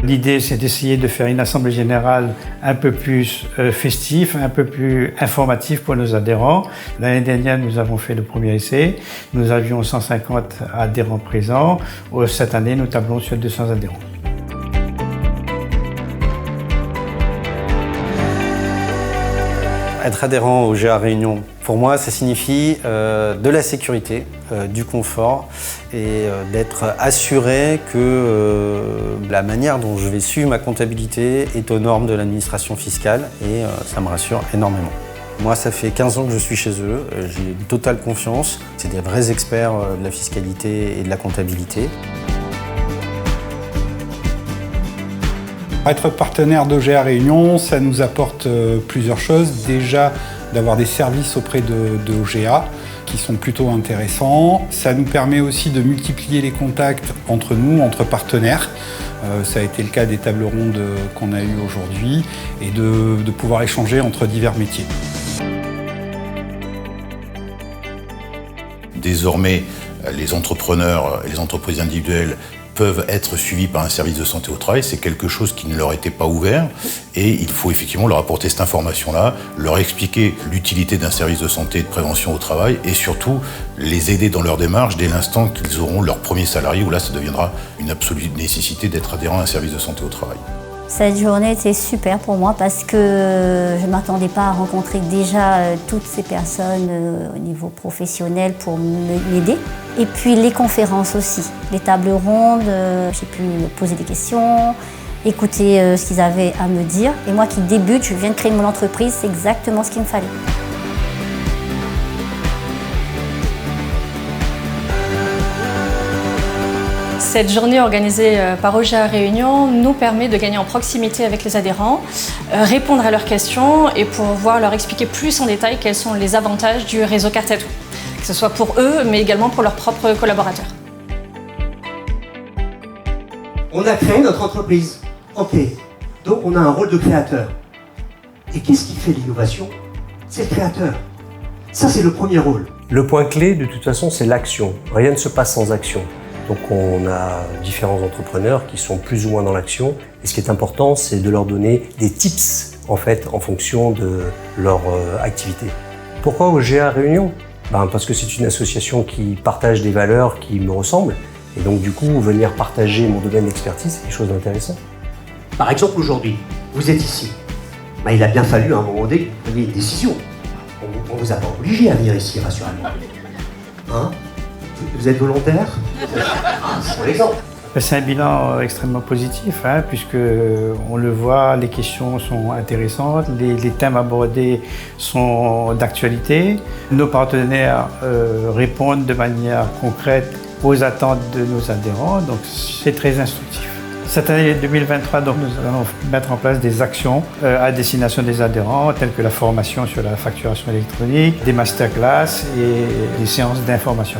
L'idée, c'est d'essayer de faire une assemblée générale un peu plus festive, un peu plus informative pour nos adhérents. L'année dernière, nous avons fait le premier essai. Nous avions 150 adhérents présents. Cette année, nous tablons sur 200 adhérents. Être adhérent au GA Réunion, pour moi, ça signifie de la sécurité, du confort et d'être assuré que la manière dont je vais suivre ma comptabilité est aux normes de l'administration fiscale et ça me rassure énormément. Moi, ça fait 15 ans que je suis chez eux, j'ai une totale confiance. C'est des vrais experts de la fiscalité et de la comptabilité. Être partenaire d'OGA Réunion, ça nous apporte plusieurs choses. Déjà, d'avoir des services auprès de OGA qui sont plutôt intéressants. Ça nous permet aussi de multiplier les contacts entre nous, entre partenaires. Ça a été le cas des tables rondes qu'on a eues aujourd'hui et de pouvoir échanger entre divers métiers. Désormais, les entrepreneurs et les entreprises individuelles peuvent être suivis par un service de santé au travail. C'est quelque chose qui ne leur était pas ouvert et il faut effectivement leur apporter cette information-là, leur expliquer l'utilité d'un service de santé et de prévention au travail et surtout les aider dans leur démarche dès l'instant qu'ils auront leur premier salarié où là ça deviendra une absolue nécessité d'être adhérent à un service de santé au travail. Cette journée était super pour moi parce que je ne m'attendais pas à rencontrer déjà toutes ces personnes au niveau professionnel pour m'aider. Et puis les conférences aussi, les tables rondes, j'ai pu poser des questions, écouter ce qu'ils avaient à me dire. Et moi qui débute, je viens de créer mon entreprise, c'est exactement ce qu'il me fallait. Cette journée organisée par OGA Réunion nous permet de gagner en proximité avec les adhérents, répondre à leurs questions et pouvoir leur expliquer plus en détail quels sont les avantages du réseau Carte à Tout, que ce soit pour eux mais également pour leurs propres collaborateurs. On a créé notre entreprise, ok, donc on a un rôle de créateur. Et qu'est-ce qui fait l'innovation? C'est le créateur. Ça c'est le premier rôle. Le point clé de toute façon c'est l'action, rien ne se passe sans action. Donc on a différents entrepreneurs qui sont plus ou moins dans l'action et ce qui est important c'est de leur donner des tips en fait en fonction de leur activité. Pourquoi OGA Réunion? Parce que c'est une association qui partage des valeurs qui me ressemblent et donc du coup venir partager mon domaine d'expertise c'est quelque chose d'intéressant. Par exemple aujourd'hui, vous êtes ici. Il a bien fallu à un moment donné que vous preniez une décision. On ne vous a pas obligé à venir ici, rassurez-moi. Hein? Vous êtes volontaire? C'est pour l'exemple. C'est un bilan extrêmement positif, puisque on le voit, les questions sont intéressantes, les thèmes abordés sont d'actualité. Nos partenaires répondent de manière concrète aux attentes de nos adhérents, donc c'est très instructif. Cette année 2023, donc, nous allons mettre en place des actions à destination des adhérents, telles que la formation sur la facturation électronique, des masterclass et des séances d'information.